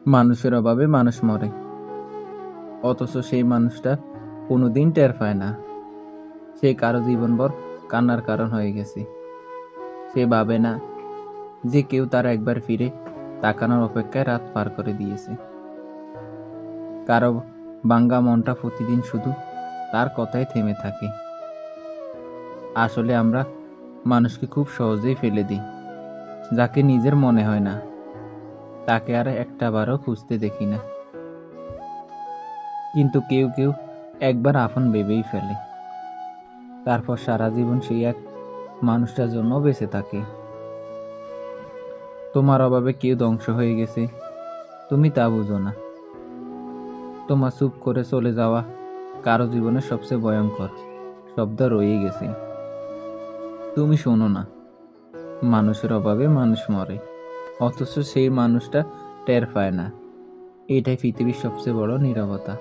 মানুষের অভাবে মানুষ মরে, অথচ সেই মানুষটা কোনোদিন টের পায় না সে কারো জীবনভর কান্নার কারণ হয়ে গেছে। সে ভাবে না যে কেউ তার একবার ফিরে তাকানোর অপেক্ষায় রাত পার করে দিয়েছে। কারো ভাঙ্গা মনটা প্রতিদিন শুধু তার কথাই থেমে থাকে। আসলে আমরা মানুষকে খুব সহজেই ফেলে দিই। যাকে নিজের মনে হয় না তাকে আর একটাবারও খুঁজতে দেখি না। কিন্তু কেউ কেউ একবার আপন ভেবেই ফেলে, তারপর সারা জীবন সেই এক মানুষটার জন্য বেঁচে থাকে। তোমার অভাবে কেউ ধ্বংস হয়ে গেছে, তুমি তা বুঝো না। তোমার চুপ করে চলে যাওয়া কারো জীবনের সবচেয়ে ভয়ঙ্কর শব্দ রয়ে গেছে। তুমি শোনো না, মানুষের অভাবে মানুষ মরে, অথচ সেই মানুষটা টের পায় না। এটাই পৃথিবীর সবচেয়ে বড় নীরবতা।